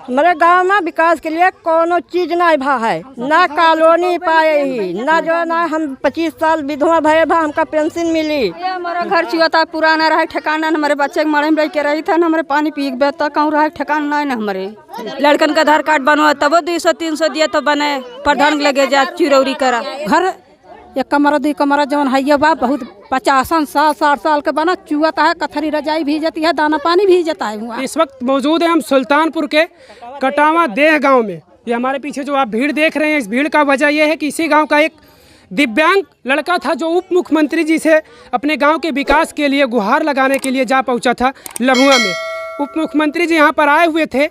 हमारे गांव में विकास के लिए कोनो चीज नहीं भा है, ना कॉलोनी पाए ही ना जो ना हम 25 साल विधवा भये भा हमका पेंशन मिली। ये हमारा घर चुआ पुराना रहा ठिकाना, हमारे बच्चे के मरे में रह के रही था, हमारे पानी पी के बेहतर कहूँ रहा ठिकाना नहीं। हमारे लड़कन का आधार कार्ड बनवा तब 200-300 दिए तो बने, प्रधान लगे जा चुरौरी करा। घर एक कमरा 2 कमरा जौन है बा बहुत 50-60 साल के बना चुआता है, कथरी रजाई भी जाती है, दाना पानी भी जाता है हुआ। इस वक्त मौजूद है हम सुल्तानपुर के कटावा देह गांव में। ये हमारे पीछे जो आप भीड़ देख रहे हैं, इस भीड़ का वजह यह है कि इसी गांव का एक दिव्यांग लड़का था जो उप मुख्यमंत्री जी से अपने गांव के विकास के लिए गुहार लगाने के लिए जा पहुंचा था लम्हुआ में। उप मुख्यमंत्री जी यहाँ पर आए हुए थे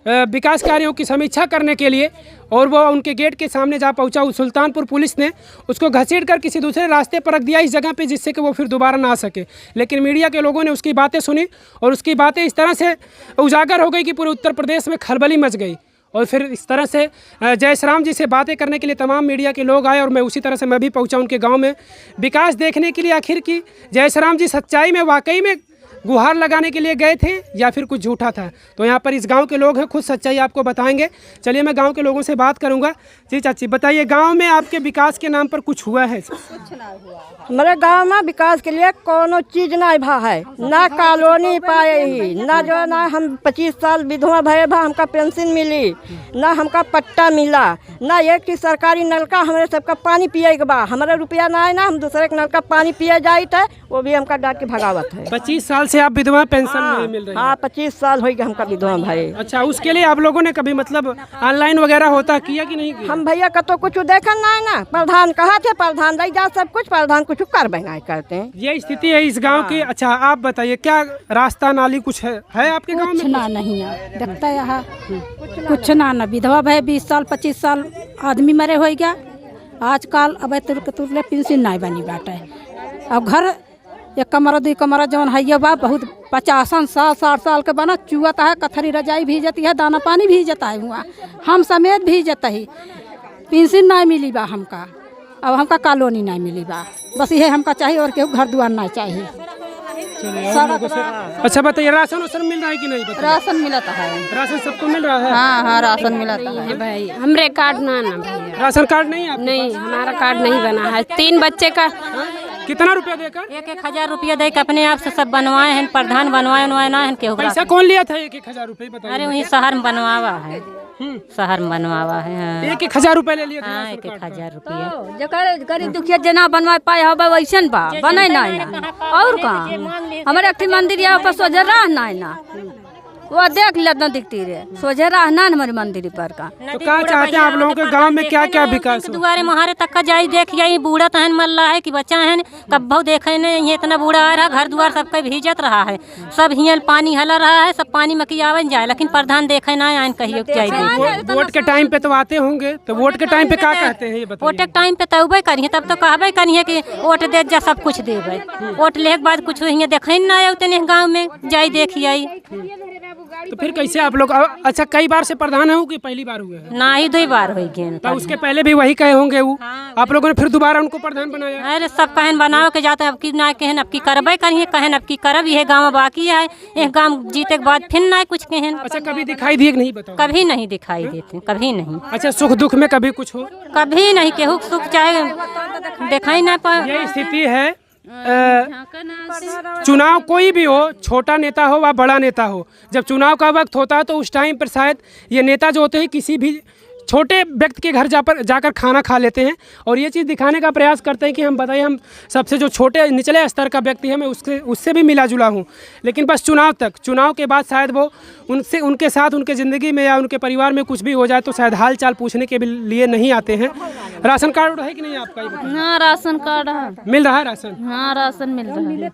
विकास कार्यों की समीक्षा करने के लिए, और वो उनके गेट के सामने जा पहुंचा। सुल्तानपुर पुलिस ने उसको घसीट कर किसी दूसरे रास्ते पर रख दिया इस जगह पे, जिससे कि वो फिर दोबारा ना आ सके। लेकिन मीडिया के लोगों ने उसकी बातें सुनी और उसकी बातें इस तरह से उजागर हो गई कि पूरे उत्तर प्रदेश में खलबली मच गई। और फिर इस तरह से जयश्राम जी से बातें करने के लिए तमाम मीडिया के लोग आए, और मैं उसी तरह से मैं भी पहुँचा उनके गाँव में विकास देखने के लिए, आखिर की जयश्राम जी सच्चाई में वाकई में गुहार लगाने के लिए गए थे या फिर कुछ झूठा था। तो यहाँ पर इस गांव के लोग हैं, खुद सच्चाई आपको बताएंगे। चलिए मैं गांव के लोगों से बात करूंगा। जी चाची बताइए, गांव में आपके विकास के नाम पर कुछ हुआ है? कुछ ना हुआ। हमारे गांव में विकास के लिए कोनो चीज नहीं भा है, ना कॉलोनी पाए ही ना जो ना हम 25 साल विधवा भये भा हमका पेंशन मिली, ना हमका पट्टा मिला, ना एक की सरकारी नलका हमारे सबका पानी पिए के बा। हमारे रुपया ना है ना हम दूसरे के नलका पानी पिए जाए थे, वो भी हमका डाक के भगावत है। 25 साल से आप विधवा पेंशन नहीं मिल रही है? हाँ 25 साल हो गए हमका विधवा भाई। अच्छा, उसके लिए आप लोगों ने कभी मतलब ऑनलाइन वगैरह होता किया कि नहीं किया? हम भैया का तो कुछ देखा नहीं ना, प्रधान कहा थे प्रधान दे जा सब कुछ, प्रधान कुछ कर नहीं करते हैं। ये स्थिति है इस गांव की। अच्छा आप बताइए, क्या रास्ता नाली कुछ है आपके गांव में? कुछ ना नहीं है, देखता है यहाँ कुछ ना विधवा भाई 20 साल 25 साल आदमी मरे हो गया आजकल। अब तुरले पेंशन नहीं बनी बाटे। अब घर एक कमरा 2 कमरा जौन है बा बहुत 50-60 साल के बना चुआता है, कथरी रजाई भी जाती है, दाना पानी भी जाता है हुआ, हम समेत भी जाता है। पेंशन नहीं मिली बा हमका, अब हमका कॉलोनी नहीं मिली बा, बस ये हमका चाहिए और केहू घर दुआर नहीं चाहिए। अच्छा बताइए, राशन वाशन मिल रहा है कि नहीं? राशन मिलता है, राशन सबको मिल रहा है? हाँ राशन मिलता है भाई। हमरे कार्ड ना भैया, राशन कार्ड नहीं है? नहीं हमारा कार्ड नहीं बना है। 3 बच्चे का कितना रुपया देकर? 1-1 रुपया देकर अपने आप से सब बनवाए हैं, प्रधान बनवाए ना है केहू। पैसा कौन लिया था 1-1 रुपये बताइए? अरे वहीं शहर में बनवावा है, शहर में बनवावा है। 1-1 हजार ले लिया था? हाँ 1-1 रुपया। जकर गरीब दुखिया जना बनवा पाए हो वैसन बा बने नहीं ना। और कहाँ हमारे एक मंदिर यहाँ पर सोझे रह नहीं ना, वो देख लेना दिखती रहे सोझे रह ना हमारे मंदिर पर का। तो क्या चाहते हैं आप लोगों के गांव में क्या क्या विकास हो? दुआरे महारे तक का जाई देख यही बूढ़ा तहन मल रहा है कि बच्चा है कब्बो देखे नहीं, ये इतना बूढ़ा आ रहा, घर द्वार सबका भीजत रहा है, सब हियल पानी हला रहा है, सब पानी में की आवन जाए, लेकिन प्रधान देखे ना आन कहियो चाहिए। वोट के टाइम पे तो आते होंगे, तो वोट के टाइम पे क्या कहते हैं ये बताइए? वोट के टाइम पे तबे करिए, तब तो कहबे करिए कि वोट दे जा सब कुछ देवे, वोट ले के बाद कुछ देखे ना आए उतने गाँव में जाई देखिए। तो फिर कैसे आप लोग? अच्छा कई बार से प्रधान हो कि पहली बार हुए हैं? ना ही 2 बार हो गए। तो उसके पहले भी वही कहे होंगे वो, आप लोगों ने फिर दोबारा उनको प्रधान बनाया? अरे सब कहन बनाओ के जाते अब की ना कहन अब की करबे करिए, कहन अब की करब, ये गाँव बाकी है, एक गाँव जीते के बाद फिर ना कुछ कहन। अच्छा कभी दिखाई दिए कि नहीं बताओ? कभी नहीं दिखाई देते, कभी नहीं। अच्छा सुख दुख में कभी कुछ हो? कभी नहीं, केहू सुख चाहे दिखाई ना पाए। यही स्थिति है। चुनाव कोई भी हो, छोटा नेता हो व बड़ा नेता हो, जब चुनाव का वक्त होता है तो उस टाइम पर शायद ये नेता जो होते हैं किसी भी छोटे व्यक्ति के घर जाकर खाना खा लेते हैं और ये चीज़ दिखाने का प्रयास करते हैं कि हम बताइए हम सबसे जो छोटे निचले स्तर का व्यक्ति है मैं उससे भी मिला जुला हूँ। लेकिन बस चुनाव तक, चुनाव के बाद शायद वो उनसे उनके साथ उनके ज़िंदगी में या उनके परिवार में कुछ भी हो जाए तो शायद हाल चाल पूछने के लिए नहीं आते हैं। राशन कार्ड है कि नहीं आपका? हाँ राशन कार्ड है, मिल रहा है राशन? हाँ राशन मिल रहा है।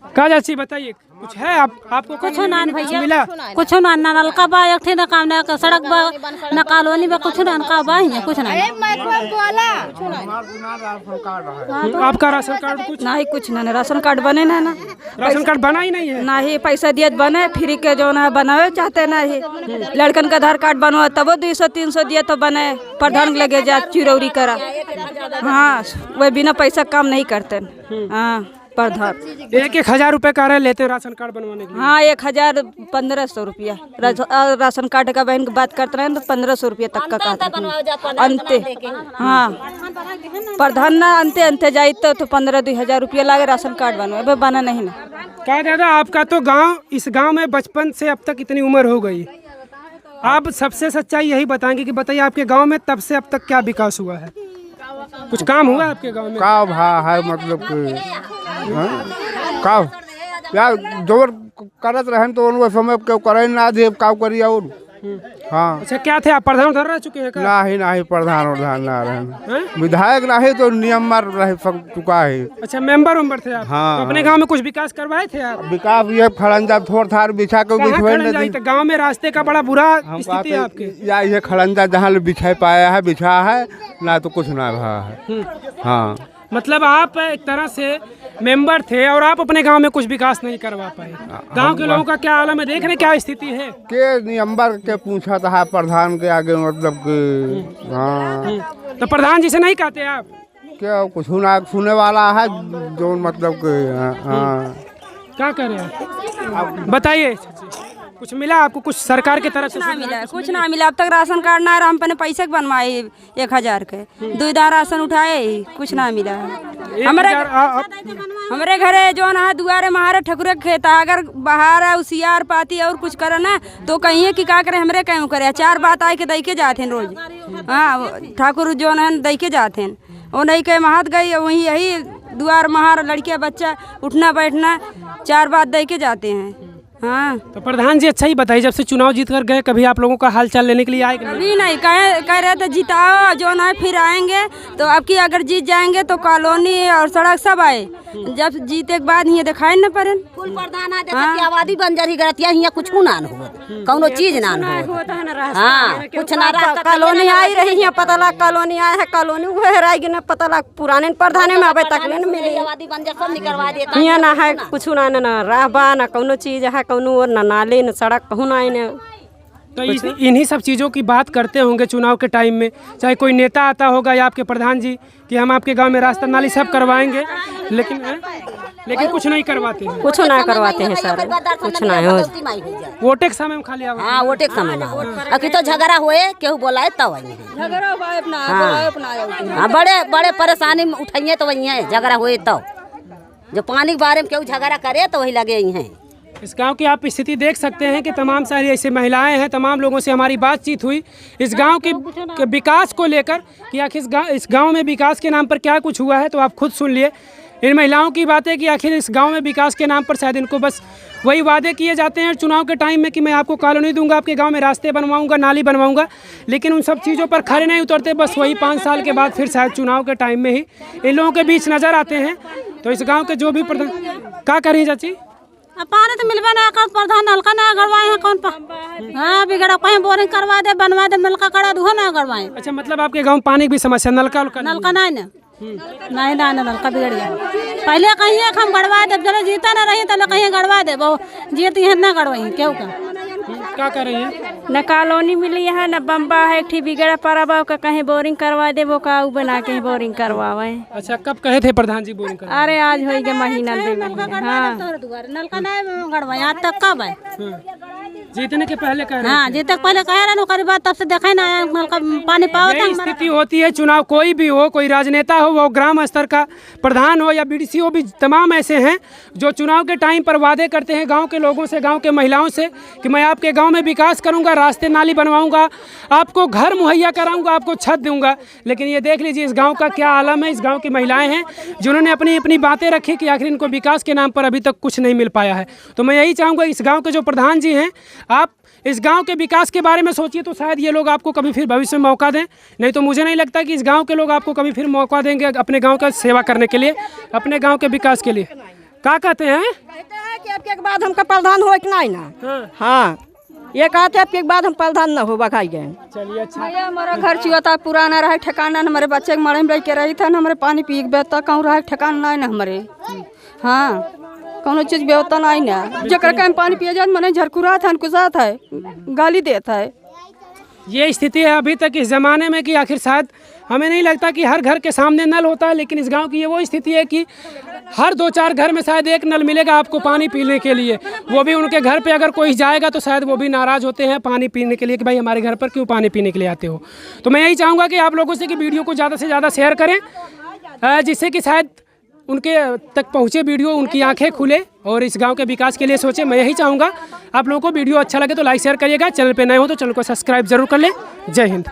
कहा जाती बताइए, कुछ है आपको? कुछ ना भैया मिला? कुछ ना नलका बा एक थे ना काम ना सड़क बा ना कॉलोनी बा, कुछ ना का बा है कुछ ना। आपका राशन कार्ड कुछ नहीं? कुछ ना राशन कार्ड बने ना, राशन कार्ड बना ही नहीं है? ना ही पैसा दिए बने, फ्री के जो ना बनावे चाहते ना ही। लड़कन का आधार कार्ड बनवा तब 200-300 दिए तो बने, प्रधान लगे जा चुरौरी करा। हाँ वह बिना पैसा काम नहीं करते। हाँ प्रधान 1,000 रुपए का लेते हैं राशन कार्ड बनवाने के लिए। हाँ 1,1500 रुपया राशन कार्ड का बहन की बात करते रहे तो 1500 रुपया तक का कहते अंते। हाँ प्रधान ना अंते जाए तो 15-2,000 रुपया लागे राशन कार्ड बनवा बना नहीं ना। क्या दादा आपका तो गांव, इस गांव में बचपन से अब तक इतनी उम्र हो गई, आप सबसे सच्चाई यही बताएंगे कि बताइए आपके गांव में तब से अब तक क्या विकास हुआ है? कुछ काम हुआ आपके गांव में? का है मतलब कि का यार जोर करत रहन तो उन समय क्यों करे ना दे का करी और। हाँ अच्छा क्या थे आप प्रधान उधर रह चुके हैं क्या? नहीं प्रधान ना रहे, विधायक नहीं तो नियम मार रहे चुका है। अच्छा मेंबर थे आप? हाँ, तो अपने गांव में कुछ विकास करवाए थे आप? विकास ये खड़ंजा थोड़ थार बिछा के गांव में रास्ते का बड़ा बुरा स्थिति है आपके? या ये खड़ंजा जहाँ बिछा पाया है बिछा है ना तो कुछ ना रहा है। हाँ मतलब आप एक तरह से मेंबर थे और आप अपने गांव में कुछ विकास नहीं करवा पाए। गांव के लोगों का क्या हाल है, देख रहे क्या स्थिति है? के नियम्बर के पूछा था प्रधान के आगे मतलब कि हाँ तो प्रधान जी से नहीं कहते आप? क्या कुछ सुने वाला है जो मतलब कि हाँ क्या करें आप बताइए, कुछ मिला आपको कुछ सरकार की तरफ से? कुछ ना मिला अब तक राशन कार्ड ना रहा, हम अपने पैसे बनवाए 1,000 के 2 राशन उठाए, कुछ ना मिला। हमारे घरे जो ना दुआरे महारे ठकुरे खेता, अगर बाहर उसियार पाती और कुछ करे ना तो कहिए कि का करे, हमरे क्यों करे 4 बात आए के दई के जाते रोज। हाँ ठाकुर जो ना दई के जाते वो नहीं कहे महत गई वहीं यही दुआर महार लड़कियां बच्चा उठना बैठना 4 बात दे के जाते हैं। हाँ तो प्रधान जी अच्छा ही बताइए, जब से चुनाव जीत कर गए कभी आप लोगों का हाल चाल लेने के लिए आए? कभी नहीं कह रहे थे जिताओ जो ना फिर आएंगे, तो अब की अगर जीत जाएंगे तो कॉलोनी और सड़क सब आए, जब जीते के बाद ये दिखाई न पड़े। आबादी बन जा रही कुछ ना हो कौनो चीज ना हो। हाँ कुछ ना कॉलोनी आई रही है, पता लग कॉलोनी आया है, कॉलोनी रहेगी ना पता लग पुराने प्रधान में अभी तक नहीं मिली। आबादी बन जा सब निकलवा देता यहाँ ना है कुछ ना राहबा ना कौनो चीज है, कौनो और ना नाले न सड़क कहूँ ना आए। तो इन्हीं सब चीज़ों की बात करते होंगे चुनाव के टाइम में, चाहे कोई नेता आता होगा या आपके प्रधान जी कि हम आपके गांव में रास्ता नाली सब करवाएंगे, लेकिन कुछ नहीं करवाते हैं। कुछ ना करवाते हैं सर, कुछ ना हो। वोटे के समय में खाली आवाज। हाँ वोटे के समय में अभी तो झगड़ा हुए केहू बोलाए तब हाँ बड़े बड़े परेशानी में उठाइए तो वही है झगड़ा हुए तो, जो पानी के बारे में केहू झगड़ा करे तो वही लगे ही हैं। इस गांव की आप स्थिति देख सकते हैं कि तमाम सारी ऐसे महिलाएं हैं, तमाम लोगों से हमारी बातचीत हुई इस गांव के विकास को लेकर कि आखिर इस गांव में विकास के नाम पर क्या कुछ हुआ है, तो आप खुद सुन लिए इन महिलाओं की बातें कि आखिर इस गांव में विकास के नाम पर शायद इनको बस वही वादे किए जाते हैं चुनाव के टाइम में कि मैं आपको कॉलोनी दूंगा, आपके गांव में रास्ते बनवाऊंगा, नाली बनवाऊंगा, लेकिन उन सब चीज़ों पर खड़े नहीं उतरते। बस वही 5 साल के बाद फिर शायद चुनाव के टाइम में ही इन लोगों के बीच नज़र आते हैं। तो इस गाँव के जो भी प्रधान क्या करें चाची, पानी तो मिलबे ना कर, प्रधान नलका ना गड़वाए हैं कौन हाँ बिगड़ा कहीं बोरिंग करवा दे बनवा दे नलका करा दूह ना गड़वाए। अच्छा मतलब आपके गांव पानी की भी समस्या, नलका नहीं ना नहीं नलका बिगड़ गया। पहले कहीं हम गड़वा दे, चलो जीता ना रही तो कहीं गड़वा दे, वो जीती है ना गड़वाई क्यों क्या कर रही है? न कॉलोनी मिली है न बम्बा है, एक बिगड़ा पड़ा का कहीं बोरिंग करवा दे, वो का बना के बोरिंग करवावे। अच्छा कब कहे थे प्रधान जी बोरिंग करवा? अरे आज हो गया महीना 2 महीना। हाँ नलका नहीं गड़वाई आज तक कब है? जीतने के पहले कह रहे हाँ जीतने के पहले कह रहे नौकरी बात, तब से देखा ना आया नलका पानी पाओ। स्थिति होती है चुनाव कोई भी हो, कोई राजनेता हो, वो ग्राम स्तर का प्रधान हो या बीडीसी हो, भी तमाम ऐसे हैं जो चुनाव के टाइम पर वादे करते हैं गाँव के लोगों से, गाँव के महिलाओं से कि मैं आपके गाँव में विकास करूंगा, रास्ते नाली बनवाऊंगा, आपको घर मुहैया कराऊंगा, आपको छत दूंगा। लेकिन ये देख लीजिए इस गांव का क्या आलम है। इस गांव की महिलाएं हैं जिन्होंने अपनी अपनी बातें रखी कि आखिर इनको विकास के नाम पर अभी तक कुछ नहीं मिल पाया है। तो मैं यही चाहूँगा इस गांव के जो प्रधान जी हैं, आप इस गांव के विकास के बारे में सोचिए, तो शायद ये लोग आपको कभी फिर भविष्य में मौका दें। नहीं तो मुझे नहीं लगता कि इस गाँव के लोग आपको कभी फिर मौका देंगे अपने गाँव का सेवा करने के लिए, अपने गाँव के विकास के लिए। क्या कहते हैं कि अब के बाद हमका प्रधान हो कि नहीं ना? हाँ ये कहते हैं के बाद हम प्रधान न हो बखाई गए। चलिए अच्छा, हमारा घर चुआता पुराना रहा ठिकाना, हमारे बच्चे के मरे में रह के रही था, हमारे पानी पी बेहतर कहूँ रहा ठिकाना नहीं ना हमारे। हाँ कौनो चीज़ व्यवस्था नहीं ना, जकर कहीं पानी पिया जाए मने झरकुरा था, कुसा था, गाली देता है। ये स्थिति है अभी तक इस ज़माने में कि आखिर शायद हमें नहीं लगता कि हर घर के सामने नल होता है, लेकिन इस गांव की ये वो स्थिति है कि हर 2-4 घर में शायद एक नल मिलेगा आपको पानी पीने के लिए। वो भी उनके घर पे अगर कोई जाएगा तो शायद वो भी नाराज़ होते हैं पानी पीने के लिए कि भाई हमारे घर पर क्यों पानी पीने के लिए आते हो। तो मैं यही चाहूँगा कि आप लोगों से कि वीडियो को ज़्यादा से ज़्यादा शेयर करें, जिससे कि शायद उनके तक पहुँचे वीडियो, उनकी आंखें खुले और इस गांव के विकास के लिए सोचें। मैं यही चाहूँगा। आप लोगों को वीडियो अच्छा लगे तो लाइक शेयर करिएगा। चैनल पे नए हो तो चैनल को सब्सक्राइब जरूर कर लें। जय हिंद।